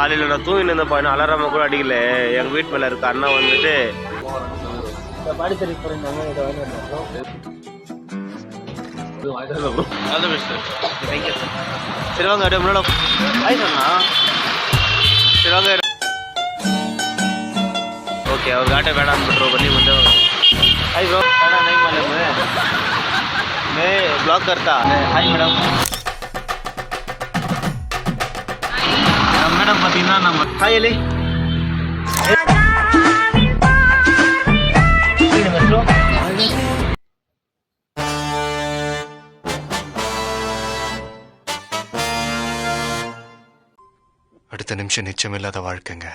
காலையில் நான் தூங்கிட்டு இருந்த பையன் அலாராம கூட அடிக்கல. எங்கள் வீட்டு மேலே இருக்க அண்ணா வந்துட்டு பாடித்தறி போயிருந்தாங்க. இதை சரி வாங்க அப்படியே முன்னாடி ஆய் சொன்னா சரி வாங்க. ஓகே அவர் गाटे வேடான்னு பண்றோ பண்ணி வந்து हाय ब्रो खाना नहीं मालूम है मैं ब्लॉग करता हाय मैडम मैडम பாத்தீங்கன்னா நம்ம हाय எலி அடுத்த நிமிஷம் நிச்சயமில்லாத வாழ்க்கைங்க.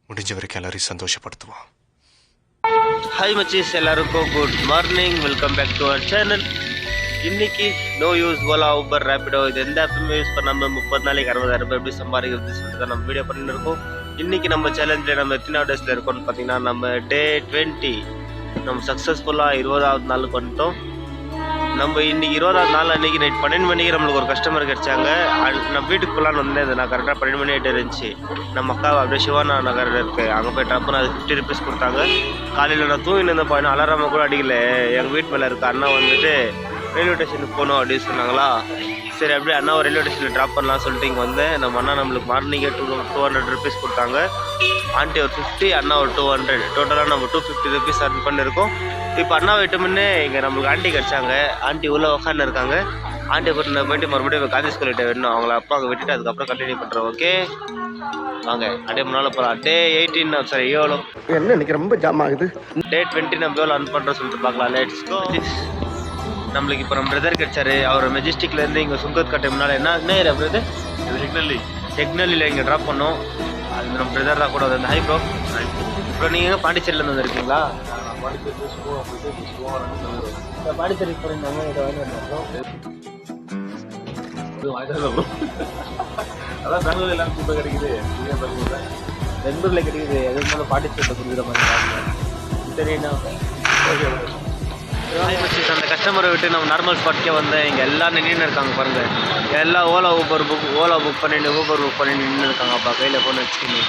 முடிஞ்ச வரைக்கும் எல்லாரையும் சந்தோஷப்படுத்துவோம். ஹாய் மச்சீஸ், எல்லாருக்கும் good morning. Welcome back to our channel. இன்னைக்கு no use Ola Uber Rapido இது எந்த ஆப்புமே யூஸ் பண்ணாமல் 30 நாளைக்கு 60,000 ரூபாய் எப்படி சம்பாதிக்கிறது சொல்லிட்டு தான் நம்ம வீடியோ பண்ணிட்டு இருக்கோம். இன்னைக்கு நம்ம சேலஞ்சில் நம்ம எத்தனை டேஸில் இருக்கோம்னு பார்த்தீங்கன்னா நம்ம டே 20. நம்ம சக்ஸஸ்ஃபுல்லாக 20வது நாளுக்கு வந்துட்டோம். நம்ம இன்னைக்கு 20வது நாள் அன்றைக்கி நைட் 12 மணிக்கு நம்மளுக்கு ஒரு கஸ்டமர் கிடைச்சாங்க. நம்ம வீட்டுக்கு போகலான்னு வந்தேன். நான் கரெக்டாக 12 மணி ஆகிட்டு இருந்துச்சு. நம்ம அக்கா அப்படியே சிவானா நகர் இருக்குது அங்கே போய் ட்ராப் பண்ண அது 50 rupees கொடுத்தாங்க. காலையில் நான் தூங்கிட்டு இருந்த பையன் அலாராம கூட அடிக்கல. எங்கள் வீட்டு மேலே இருக்க அண்ணா வந்துட்டு ரயில்வே ஸ்டேஷனுக்கு போகணும் அப்படின்னு சொன்னாங்களா. சரி அப்படியே அண்ணா ஒரு ரயில்வே ஸ்டேஷனில் ட்ராப் பண்ணலாம் சொல்லிட்டு இங்கே வந்தேன். நம்ம அண்ணா நம்மளுக்கு மார்னிங்கே 200 rupees கொடுத்தாங்க. ஆண்டி ஒரு 50, அண்ணா ஒரு 200, டோட்டலாக நம்ம 250 rupees அர்ன் பண்ணியிருக்கோம். இப்போ அண்ணா விட்டு முன்னே இங்கே நம்மளுக்கு ஆண்டி கிடச்சாங்க. ஆண்டி உள்ளே உட்காந்து இருக்காங்க. ஆண்டி போயிட்டு மறுபடியும் காந்தி ஸ்கூல்கிட்ட வேணும். அவங்கள அப்பா அங்கே விட்டுட்டு அதுக்கப்புறம் கண்டினியூ பண்ணுறோம். ஓகே வாங்க அப்படியே முன்னால் போகலாம். டே 18 சாரி எவ்வளோ என்ன இன்னைக்கு ரொம்ப ஜாம் ஆகுது. டே 20 நம்ம எவ்வளோ அர்ன் பண்ணுறோம் சொல்லிட்டு பார்க்கலாம். Let's go. நம்மளுக்கு இப்போ நம்ம பிரதர் கிடைச்சாரு. அவர் மெஜெஸ்டிக்லேருந்து இங்கே சுங்கத் கட்டை முன்னால் என்ன ஏரியா பிரதர்? டெக்னாலியில் இங்கே ட்ராப் பண்ணோம். அது நம்ம பிரதர் தான் கூட வந்து. Hi bro. ப்ரோ நீங்கள் பாண்டிச்சேரியிலேருந்து வந்துருக்கீங்களா? பாண்டிச்சேரி போயிருந்தாங்க. இதை அதான் பெங்களூர் எல்லாம் கூட்ட கிடைக்குது. பெங்களூரில் கிடைக்குது. எது இருந்தாலும் பாண்டிச்சேரியில் கொடுக்குற மாதிரி சரி. என்ன அந்த கஸ்டமரை விட்டு நம்ம நார்மல் ஸ்பாட்கே வந்தேன். இங்கே எல்லாம் நின்று இருக்காங்க பாருங்கள். எல்லாம் ஓலா புக் பண்ணிட்டு ஊபர் புக் பண்ணிட்டு நின்று இருக்காங்க. அப்பா கையில் ஃபோன் வச்சுக்கிங்க.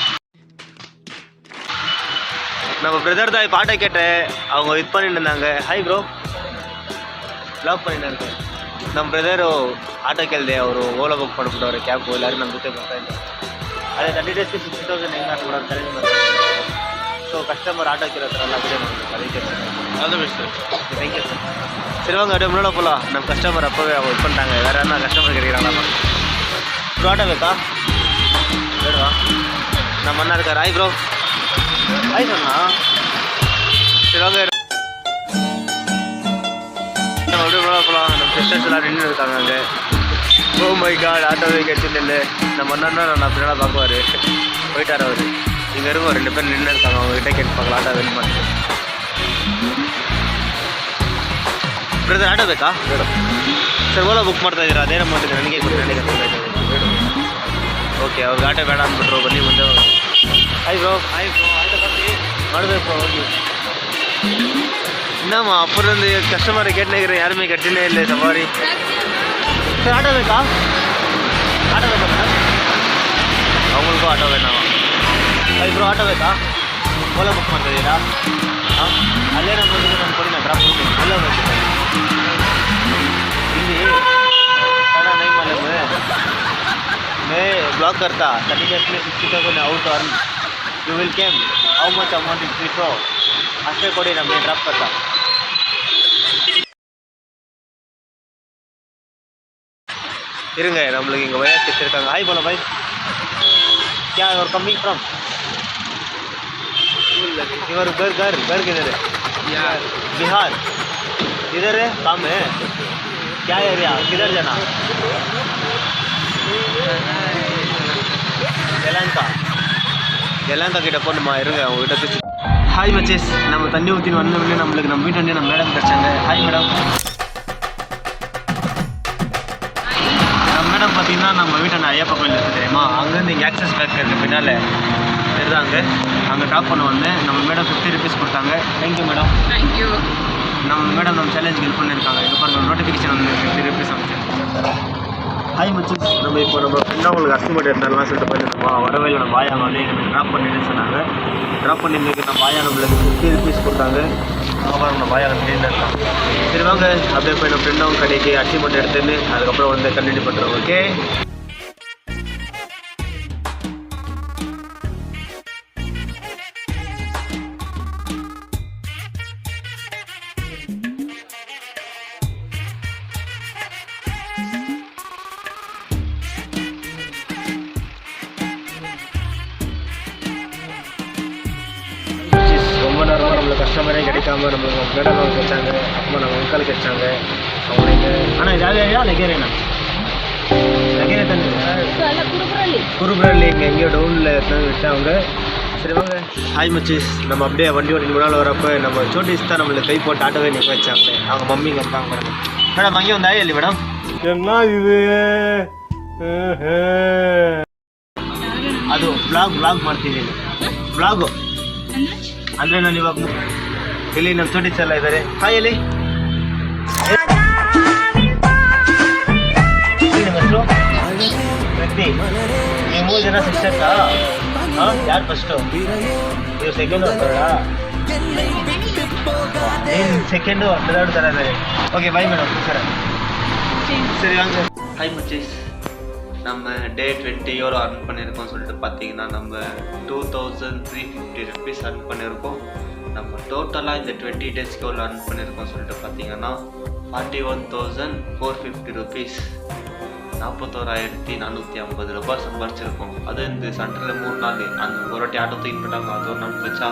நம்ம பிரதர் தான் இப்போ ஆட்டோ கேட்டேன். அவங்க இது பண்ணிட்டு இருந்தாங்க. ஹாய் ப்ரோ லாக் பண்ணிட்டு இருக்கேன். நம்ம பிரதர் ஆட்டோ கேள்தே அவர் ஓலா புக் பண்ண போட்டு கேப் எல்லாரும் நம்ம கிட்டே கொடுத்தாங்க. அது 30 days 60,000 எங்கே கூட தெரிஞ்சு. ஸோ கஸ்டமர் ஆட்டோ கேட்கறது நல்லா தேங்க்யூ சார். சரி வாங்க அப்படியே முன்னாடி போகலாம். நம்ம கஸ்டமர் அப்போவே அவங்க இது பண்ணிட்டாங்க. வேறு என்ன கஸ்டமர் கிடைக்கிறாங்களா? ப்ரோ ஆட்டோ வைக்கா வேணுவா? நம்ம அண்ணா இருக்கார். Hi bro. ஹாய் சொன்னா சரி வாங்க நம்ம அப்படியே முன்னாடி போகலாம். நம்ம சிஸ்டர்ஸ் எல்லாம் நின்று இருக்காங்க அங்கே. ஓ மை காட் ஆட்டோவே கிடைச்சிட்டு இல்லை. நம்ம அண்ணா நான் பின்னால் பார்க்குவார். போயிட்டார் அவர். இங்கே இருக்கும் 2 பேர் நின்று இருக்காங்க. அவங்ககிட்ட கேட்டு பார்க்கலாம் ஆட்டோ வேணுமா. ಬ್ರದರ್ ಆಟೋ ಬೇಕಾ? ಸರ್ ಓಲಾ ಬುಕ್ ಮಾಡ್ತಾ ಇದ್ದೀರಾ? ಅದೇನೋ ಮಾಡ್ತೀನಿ ನನಗೆ ಓಕೆ ಅವ್ರಿಗೆ ಆಟೋ ಬೇಡ ಅಂದ್ಬಿಟ್ರು. ಬನ್ನಿ ಮುಂದೆ. ಹಾಯ್ ಬ್ರೋ ಆಟೋ ಬರ್ತೀವಿ ಮಾಡಬೇಕು ಹೋಗಿ. ಇನ್ನಮ್ಮ ಅಪ್ಪರೊಂದು ಕಸ್ಟಮರ್ ಕೇಟ್ನಾಗಿರೋ ಯಾರ ಮೇಲೆ ಕಟ್ಟಿನೇ ಇಲ್ಲ ಸವಾರಿ. ಸರ್ ಆಟೋ ಬೇಕಾ? ಆಟೋ ಬೇಕಾ ಮೇಡಮ್? ಅವಗಳಿಗೂ ಆಟೋ ಬೇಡ. ಹಾಯ್ ಬ್ರೋ ಆಟೋ ಬೇಕಾ? ಓಲಾ ಬುಕ್ ಮಾಡ್ತಾ ಇದ್ದೀರಾ? ಹಾಂ ಅಲ್ಲೇ ನಮ್ಮ ನಾನು ಕೊಡಿ ನಾನು ಡ್ರಾಪ್ ಮಾಡ್ತೀನಿ. ಅಲ್ಲೇ ಹೋಗ್ತೀನಿ ಇಲ್ಲಿ खाना नहीं मालूम है मैं ब्लॉग करता 30 days में 60,000 out earn you will came how much amount is free fro ಅಷ್ಟೇ ಕೊಡಿ ನಮಗೆ ಡ್ರಾಪ್ करता. இருங்க நம்மளுக்கு இங்கே வயசு வச்சுருக்காங்க. ஹாய் போல பாய் क्या और कमिंग फ्रॉम इवर घर किधर है? बिहार. इधर है काम है क्या एरिया? किधर जाना? यलहंका கிட்ட போகணுமா? இருங்க அவங்ககிட்ட பேசி. ஹாய் மச்சேஸ், நம்ம தண்ணி ஊற்றின்னு வந்தோடனே நம்மளுக்கு நம்ம வீட்டு நம்ம மேடம் கிடச்சாங்க. Hi madam. நம்ம மேடம் பார்த்தீங்கன்னா நம்ம வீட்டை ஐயப்பா கோயில் இருக்குது தெரியுமா? அங்கேருந்து இங்கே ஆக்சஸ் பேக் இருக்குது பின்னால் இருந்தாங்க. அங்கே ட்ராப் பண்ண வந்தேன். நம்ம மேடம் 50 rupees கொடுத்தாங்க. Thank you madam. தேங்க்யூ. நம்ம மேடம் நம்ம சேலஞ்சுக்கு ஹெல்ப் பண்ணியிருக்காங்க. இது பாருங்கள் நோட்டிஃபிகேஷன் வந்து 50 rupees அமைச்சு. ஹாய் மச்சிஸ், நம்ம இப்போ நம்ம ஃப்ரெண்டாக உங்களுக்கு அஸ்டிமேட் எடுத்தாலாம் சொல்லிட்டு போயிருந்தோமா, வரவே இல்லை. நம்ம பாயா வந்து எனக்கு ட்ராப் பண்ணிட்டு சொன்னாங்க. ட்ராப் பண்ணிட்டு நம்ம பாயா நம்மளுக்கு 50 rupees கொடுத்தாங்க. அப்புறம் நம்ம பாயா ட்ரெயினில் இருக்காங்க. சரி வாங்க அப்படியே போய் நம்ம ஃப்ரெண்டாகவும் கடைக்கு அஸ்டிமேட் எடுத்துன்னு அதுக்கப்புறம் வந்து கண்டினியூ பண்ணுறோம். ஓகே, ரொம்ப நேரமாக நம்மளுக்கு கஸ்டமரே கிடைக்காம நம்மளுக்கு மேடம் அவங்க வச்சாங்க. அப்புறமா நம்ம அங்கால் கிடைச்சாங்க. அவங்க ஆனால் இது யாரையா நெகேரேண்ணா நெகேரே தானே குருபுரல்லி இங்கே எங்கேயோ டவுனில் விட்டாங்க. சரி வாங்க. ஹாய் மச்சீஸ், நம்ம அப்படியே வண்டி ஓட்டி முன்னால் வரப்போ நம்ம சோட்டிஸ் தான் நம்மளுக்கு கை போட்டு ஆட்டோவே நிற்க வச்சாங்க. அவங்க மம்மிங்க இருக்காங்க மேடம். மேடம் அங்கேயே வந்தாயே இல்லை மேடம்? என்ன இது? ಅದು ಬ್ಲಾಗ್ ಮಾಡ್ತೀನಿ. ಬ್ಲಾಗು ಅಂದರೆ ನಾನು ಇವಾಗ ಇಲ್ಲಿ ನಮ್ಮ ಸ್ಟೂಡೆಂಟ್ಸ್ ಎಲ್ಲ ಇದ್ದಾರೆ. ಹಾಯ್ ಎಲ್ಲಿ ನಿಮ್ಮ ಹೆಸರು? ವ್ಯಕ್ತಿ. ನೀವು 3 ಜನ ಸಿಸ್ಟರ್ಸಾ? ಹಾಂ, ಯಾರು ಫಸ್ಟು? ನೀವು ಸೆಕೆಂಡು ಥರ್ಡಾ? ಏನು ಸೆಕೆಂಡು ಥರ್ಡ್ ಥರ ಇದ್ದಾರೆ. Okay bye madam. சரி வாங்க. ஹாய் மச்சீஸ், நம்ம டே 20 எவ்வளோ அர்ன் பண்ணியிருக்கோம் சொல்லிட்டு பார்த்தீங்கன்னா நம்ம 2350 rupees அர்ன் பண்ணியிருக்கோம். நம்ம டோட்டலாக இந்த 20 டேஸ்க்கு எவ்வளோ அர்ன் பண்ணியிருக்கோம் சொல்லிட்டு பார்த்தீங்கன்னா 41,450 rupees, 41,450 ரூபாய் சம்பாரிச்சிருக்கோம். அது இந்த சண்டரில் 3 நாள் அந்த ஒரு வாட்டி ஆட்டோ தூக்கி போட்டாங்க. அது ஒரு நாள் வச்சா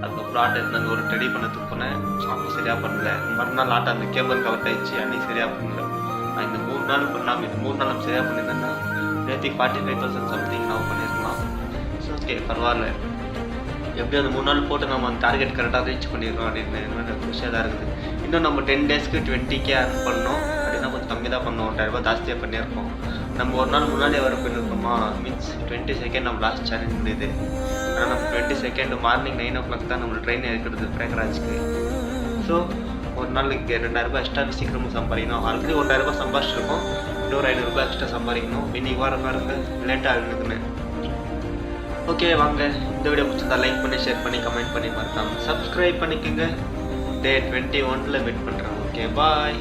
அதுக்கப்புறம் ஆட்டோ இருந்தாங்க ஒரு ரெடி பண்ண போனேன். அப்போ சரியாக பண்ணல. மறுநாள் ஆட்டோ அந்த கேபிள் கவர்ட் ஆயிடுச்சு. அன்றைக்கி சரியாக பண்ணல. இந்த 3 நாள் பண்ணாமல் இந்த 3 நாள் நம்ம சரியாக பண்ணியிருந்தேன்னா நேற்றுக்கு 45,000 சம்திங் நான் பண்ணியிருக்கலாம். ஸோ ஓகே, பரவாயில்ல. எப்படியும் அந்த 3 நாள் போட்டு நம்ம அந்த டார்கெட் கரெக்டாக ரீச் பண்ணிடுறோம் அப்படின்னு என்னோட குஷியாக தான் இருக்குது. இன்னும் நம்ம 10 டேஸ்க்கு 20K அர்ன் பண்ணோம் அப்படின்னா கொஞ்சம் கம்மி தான் பண்ணோம். 1000 ரூபாய் ஜாஸ்தியாக பண்ணியிருக்கோம். நம்ம ஒரு நாள் முன்னாடியே வர பண்ணியிருக்கோமா, மீன்ஸ் 20 செகண்ட் நம்ம லாஸ்ட் சேலஞ்ச் முடியுது. ஆனால் நம்ம 20 செகண்ட் மார்னிங் 9 o'clock தான் நம்ம ட்ரெயின் இருக்கிறது பிரேக்கராஜுக்கு. ஸோ ஒரு நாளைக்கு 2000 ரூபாய் எக்ஸ்ட்ரா சீக்கிரமாக சம்பாதிக்கணும். ஆல்ரெடி 1000 ரூபாய் சம்பாதிச்சிருக்கோம். இன்னொரு 500 ரூபாய் எக்ஸ்ட்ரா சம்பாதிக்கணும். இன்னைக்கு வர பாருங்க லேட்டாக இருக்குதுன்னு. ஓகே வாங்க, இந்த வீடியோ பிடிச்சிருந்தா லைக் பண்ணி ஷேர் பண்ணி கமெண்ட் பண்ணி மறக்காமல் சப்ஸ்கிரைப் பண்ணிக்கோங்க. டே 21 வெயிட் பண்ணுறேன். Okay bye.